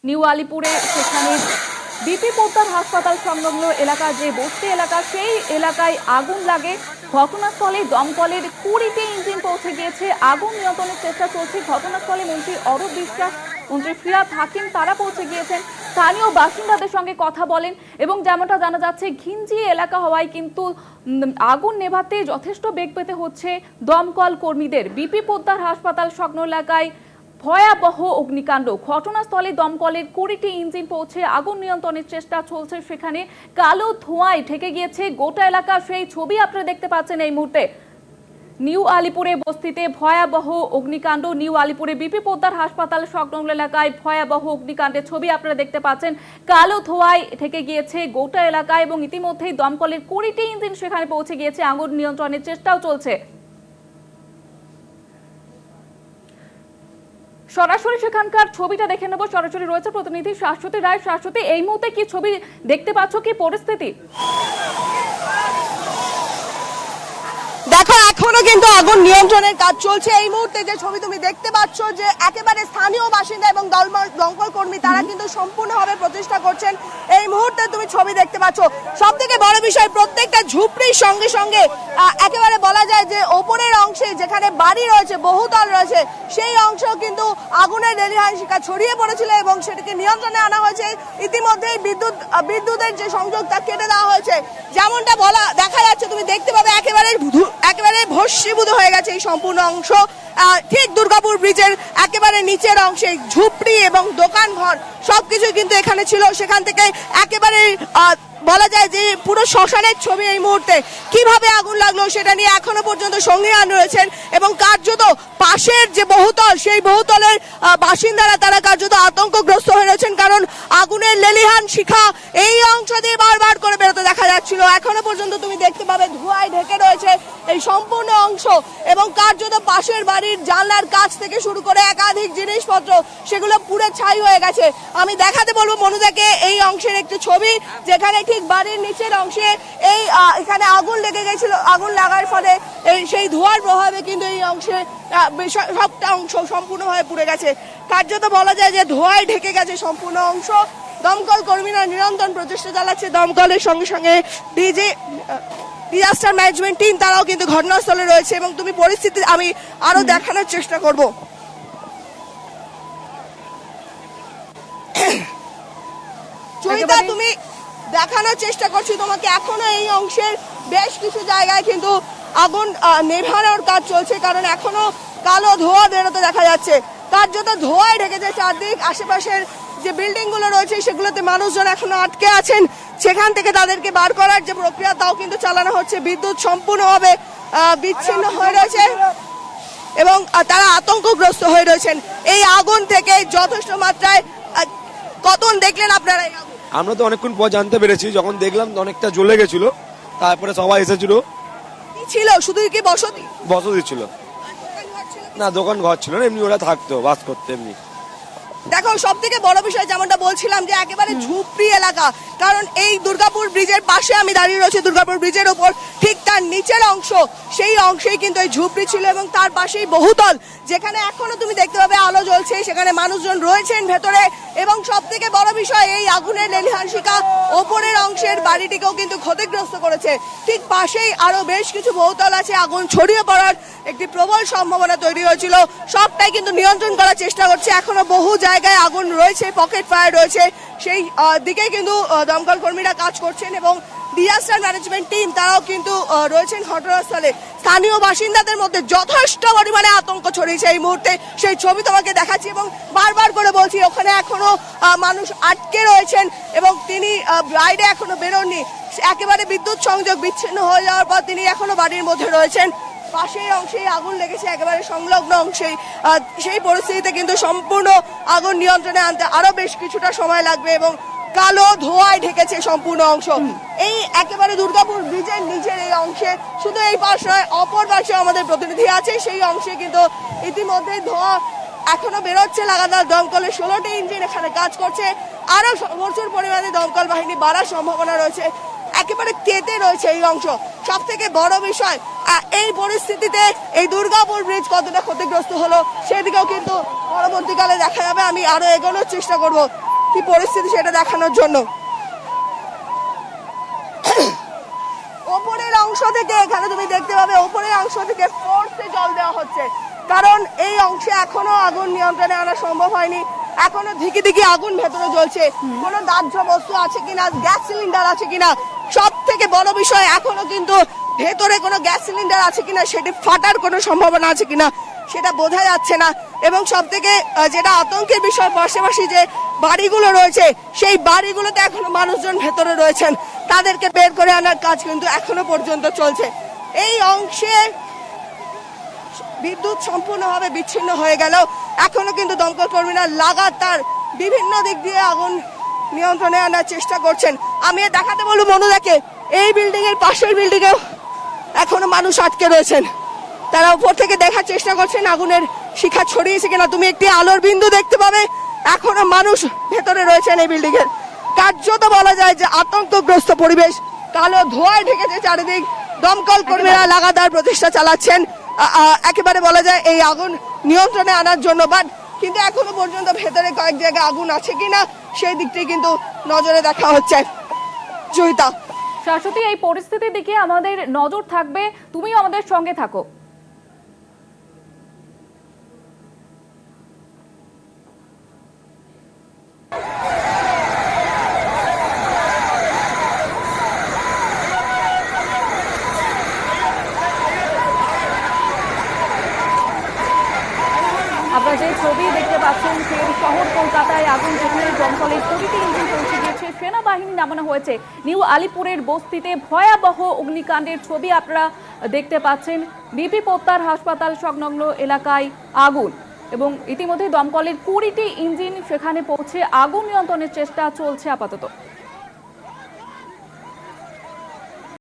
New আলিপুরে সেখানে BP Poddar হাসপাতাল সংলগ্ন এলাকা যে বস্তি এলাকা সেই এলাকায় আগুন লাগে। ঘটনাস্থলে দমকলের 20টি ইঞ্জিন পৌঁছে গিয়েছে। আগুন নিয়ন্ত্রণের চেষ্টা চলছে। ঘটনাস্থলে মন্ত্রী অরূপ বিশ্বাস, মন্ত্রী ফিরহাদ হাকিম তারা পৌঁছে গিয়েছেন। স্থানীয় বাসিন্দাদের সঙ্গে কথা বলেন এবং যেমনটা জানা যাচ্ছে ঘিঞ্জি এলাকা হওয়ায় কিন্তু আগুন নেভাতে যথেষ্ট বেগ পেতে হচ্ছে দমকল কর্মীদের। বিপি পোদ্দার হাসপাতাল সংলগ্ন এলাকায় ভয়াবহ অগ্নিকাণ্ড। ঘটনাস্থলে দমকলের 20টি ইঞ্জিন পৌঁছে আগুন নিয়ন্ত্রণের চেষ্টা চলছে। সেখানে কালো ধোঁয়ায় ঢেকে গিয়েছে গোটা এলাকা। সেই ছবি আপনারা দেখতে পাচ্ছেন এই মুহূর্তে। নিউ আলিপুরে বস্তিতে ভয়াবহ অগ্নিকাণ্ড। নিউ আলিপুরে বিপি পোদ্দার হাসপাতাল সংলগ্ন এলাকায় ভয়াবহ অগ্নিকাণ্ডের ছবি আপনারা দেখতে পাচ্ছেন। কালো ধোঁয়ায় ঢেকে গিয়েছে গোটা এলাকা এবং ইতিমধ্যেই দমকলের 20টি ইঞ্জিন সেখানে পৌঁছে গিয়েছে। আগুন নিয়ন্ত্রণের চেষ্টাও চলছে। সরাসরি সেখানকার ছবিটা দেখে নেব। সরাসরি রয়েছে প্রতিনিধি শাশ্বতী রায়। শাশ্বতী, এই মুহূর্তে কি ছবি দেখতে পাচ্ছ, কি পরিস্থিতি? দেখো, এখনো কিন্তু আগুন নিয়ন্ত্রণের কাজ চলছে। এই মুহূর্তে যে ছবি তুমি দেখতে পাচ্ছ যে একেবারে স্থানীয় বাসিন্দা এবং দমকল কর্মী তারা কিন্তু সম্পূর্ণভাবে প্রচেষ্টা করছেন। এই মুহূর্তে তুমি ছবি দেখতে পাচ্ছ। সব থেকে বড় বিষয়, প্রত্যেকটা ঝুপড়ির সঙ্গে সঙ্গে একেবারে বলা যায় যে ওপরের অংশে যেখানে বাড়ি রয়েছে, বহুতল রয়েছে, সেই অংশ কিন্তু আগুনের লেলিহান শিখা ছড়িয়ে পড়েছিল এবং সেটাকে নিয়ন্ত্রণে আনা হয়েছে। ইতিমধ্যেই বিদ্যুতের যে সংযোগ তা কেটে দেওয়া হয়েছে। যেমনটা দেখা যাচ্ছে, তুমি দেখতে পাবে একেবারে ভস্মীভূত হয়ে গেছে এই সম্পূর্ণ অংশ। ঠিক দুর্গাপুর ব্রিজের একেবারে নিচের অংশে ঝুপড়ি এবং দোকান ঘর সবকিছু কিন্তু এখানে ছিল। সেখান থেকে একেবারে বলা যায় যে পুরো শ্মশানের ছবি। এই মুহূর্তে কিভাবে আগুন লাগলো সেটা নিয়ে এখনো পর্যন্ত সন্দিহান রয়েছেন এবং কার্যত পাশের যে বহুতল, সেই বহুতলের বাসিন্দারা তারা কার্যত আতঙ্কগ্রস্ত হয়ে রয়েছেন, কারণ আগুনের লেলিহান শিখা এই অংশ দিয়ে বারবার করে বেরোতে দেখা যাচ্ছিল। এখনো পর্যন্ত তুমি দেখতে পাবে ধোঁয়ায় ঢেকে রয়েছে এই সম্পূর্ণ অংশ এবং কার্যত পাশের বাড়ির জানলার কাছ থেকে শুরু করে একাধিক জিনিসপত্র সেগুলো পুড়ে ছাই হয়ে গেছে। আমি দেখাতে বলবো মনুদাকে এই অংশের একটি ছবি, যেখানে ঠিক বাড়ির নিচের অংশে এখানে আগুন লেগে গেছিল। আগুন লাগার ফলে সেই ধোঁয়ার প্রভাবে কিন্তু এই অংশে সবটা অংশ সম্পূর্ণভাবে পুড়ে গেছে। কার্যত বলা যায় যে ধোঁয়ায় ঢেকে গেছে সম্পূর্ণ অংশ। দমকল কর্মীরা নিরন্তর প্রচেষ্টা চালাচ্ছে। দমকলের সঙ্গে সঙ্গে ডিজাস্টার ম্যানেজমেন্ট টিম তারাও কিন্তু ঘটনাস্থলে রয়েছে এবং তুমি পরিস্থিতি আমি আরো দেখানোর চেষ্টা করব। চরিতা, তুমি দেখানোর চেষ্টা করছি তোমাকে। এখনো এই অংশের বেশ কিছু জায়গায় কিন্তু আগুন নেভানোর কাজ চলছে, কারণ এখনো কালো ধোঁয়া বেরোতে দেখা যাচ্ছে। কার্যত ধোঁয়ায় ঢেকেছে চারদিক। আশেপাশের যে বিল্ডিং গুলো রয়েছে সেগুলোতে মানুষজন এখনো আটকে আছেন। সেখান থেকে তাদেরকে বার করার যে প্রক্রিয়া তাও কিন্তু চালানো হচ্ছে। বিদ্যুৎ সম্পূর্ণভাবে বিচ্ছিন্ন হয়ে রয়েছে এবং তারা আতঙ্কগ্রস্ত হয়ে রয়েছেন এই আগুন থেকে যথেষ্ট মাত্রায়। কখন দেখলেন আপনারা এই আগুন? আমরা তো অনেকক্ষণ পর জানতে পেরেছি, যখন দেখলাম অনেকটা জ্বলে গেছিল। তারপরে সবাই এসেছিল। কি ছিল? শুধু কি বসতি ছিল না, দোকান ঘর ছিল না, এমনি ওরা থাকতো, বাস করতো এমনি। দেখো, সব থেকে বড় বিষয় যেমনটা বলছিলাম যে একেবারে ঝুপড়ি এলাকা, কারণ এই দুর্গাপুর ব্রিজের পাশে আমি দাঁড়িয়ে রয়েছি। দুর্গাপুর ব্রিজের ওপর ঠিক তার নিচের অংশ, সেই অংশেই কিন্তু এই ঝুপড়ি ছিল এবং তার পাশেই বহুতল, যেখানে এখনো তুমি দেখতে পাবে আলো জ্বলছে। সেখানে মানুষজন রয়েছেন ভেতরে এবং সব থেকে বড় বিষয় এই আগুনের লেলিহান শিখা ওপরের অংশের বাড়িটিকেও কিন্তু ক্ষতিগ্রস্ত করেছে। ঠিক পাশেই আরো বেশ কিছু বহুতল আছে। আগুন ছড়িয়ে পড়ার একটি প্রবল সম্ভাবনা তৈরি হয়েছিল। সবটাই কিন্তু নিয়ন্ত্রণ করার চেষ্টা করছে। এখনো বহু জায়গায় আগুন রয়েছে, পকেট ফায়ার রয়েছে, সেই দিকে কিন্তু দমকল কর্মীরা কাজ করছেন এবং ডিজাস্টার ম্যানেজমেন্ট টিম তারাও কিন্তু রয়েছেন ঘটনাস্থলে। স্থানীয় বাসিন্দাদের মধ্যে যথেষ্ট পরিমাণে আতঙ্ক ছড়িয়েছে এই মুহূর্তে। সেই ছবি তোমাকে দেখাচ্ছি এবং বারবার করে বলছি, ওখানে এখনো মানুষ আটকে রয়েছেন এবং তিনি বাইরে এখনো বেরোননি। একেবারে বিদ্যুৎ সংযোগ বিচ্ছিন্ন হয়ে যাওয়ার পর তিনি এখনো বাড়ির মধ্যে রয়েছেন। পাশের অংশেই আগুন লেগেছে, একেবারে সংলগ্ন অংশেই। সেই পরিস্থিতিতে কিন্তু সম্পূর্ণ আগুন নিয়ন্ত্রণে আনতে আরো বেশ কিছুটা সময় লাগবে এবং কালো ধোঁয়ায় ঢেকেছে সম্পূর্ণ অংশ। এই একেবারে দুর্গাপুর ব্রিজের নিচের এই অংশে, শুধু এই পাশ নয়, অপর পাশে আমাদের প্রতিনিধি আছে, সেই অংশে কিন্তু ইতিমধ্যে ধোঁয়া এখনো বেরোচ্ছে লাগাতার। দমকলের 16টি ইঞ্জিন এখানে কাজ করছে। আরো প্রচুর পরিমাণে দমকল বাহিনী বাড়ার সম্ভাবনা রয়েছে। একেবারে কেটে রয়েছে এই অংশ। সব থেকে বড় বিষয়, এই পরিস্থিতিতে এই দুর্গাপুর ব্রিজ কতটা ক্ষতিগ্রস্ত হলো সেদিকেও কিন্তু পরবর্তীকালে দেখা যাবে। আমি আরো এগোনোর চেষ্টা করব। কি পরিস্থিতি সেটা দেখানোর জন্য। ওপরের অংশ থেকে এখানে তুমি দেখতে পাবে ওপরের অংশ থেকে ফোর্সে জল দেওয়া হচ্ছে, কারণ এই অংশে এখনো আগুন নিয়ন্ত্রণে আনা সম্ভব হয়নি। এখনো ধিকি ধিকি আগুন ভেতরে জ্বলছে, কোনো দাহ্য বস্তু আছে কিনা, গ্যাস সিলিন্ডার আছে কিনা, সব থেকে বড় বিষয় এখনো কিন্তু ভেতরে কোনো গ্যাস সিলিন্ডার আছে কিনা, সেটি ফাটার কোনো সম্ভাবনা আছে কিনা সেটা বোঝা যাচ্ছে না। এবং সব থেকে যেটা আতঙ্কের বিষয়, পাশাপাশি যে বাড়িগুলো রয়েছে সেই বাড়িগুলোতে এখনো মানুষজন ভেতরে রয়েছেন, তাদেরকে বের করে আনার কাজ কিন্তু এখনো পর্যন্ত চলছে। এই অংশে বিদ্যুৎ সম্পূর্ণভাবে বিচ্ছিন্ন হয়ে গেলেও এখনো কিন্তু দমকল কর্মীরা লাগাতার বিভিন্ন দিক দিয়ে আগুন নিয়ন্ত্রণে আনার চেষ্টা করছেন। আমি দেখাতে বলবো মনুদাকে, এই বিল্ডিং এর পাশের বিল্ডিং এও এখনো মানুষ আটকে রয়েছেন, তারা উপর থেকে দেখার চেষ্টা করছেন আগুনের শিখা ছড়িয়েছে কিনা। তুমি একটি আলোর বিন্দু দেখতে পাবে, এখনো মানুষ ভেতরে রয়েছেন এই বিল্ডিং এর। কার্যত বলা যায় যে আতঙ্কগ্রস্ত পরিবেশ, কালো ধোঁয়ায় ঢেকেছে চারিদিক। দমকল কর্মীরা লাগাতার প্রচেষ্টা চালাচ্ছেন একেবারে বলা যায় এই আগুন নিয়ন্ত্রণে আনার জন্য, বাট কিন্তু এখনো পর্যন্ত ভেতরে কয়েক জায়গায় আগুন আছে কিনা সেই দিকটি কিন্তু নজরে দেখা হচ্ছে। জয়িতা, শাশ্বতী, এই পরিস্থিতির দিকে আমাদের নজর থাকবে, তুমিও আমাদের সঙ্গে থাকো। আপনারা যে ছবি দেখতে পাচ্ছেন, ফের শহর কলকাতায় আগুন, যেখানে দমকলের 20টি ইঞ্জিন পৌঁছে গিয়েছে, সেনাবাহিনী নামানো হয়েছে। নিউ আলিপুরের বস্তিতে ভয়াবহ অগ্নিকাণ্ডের ছবি আপনারা দেখতে পাচ্ছেন। বিপি পোদ্দার হাসপাতাল সংলগ্ন এলাকায় আগুন, এবং ইতিমধ্যে দমকলের 20টি ইঞ্জিন সেখানে পৌঁছে আগুন নিয়ন্ত্রণের চেষ্টা চলছে আপাতত।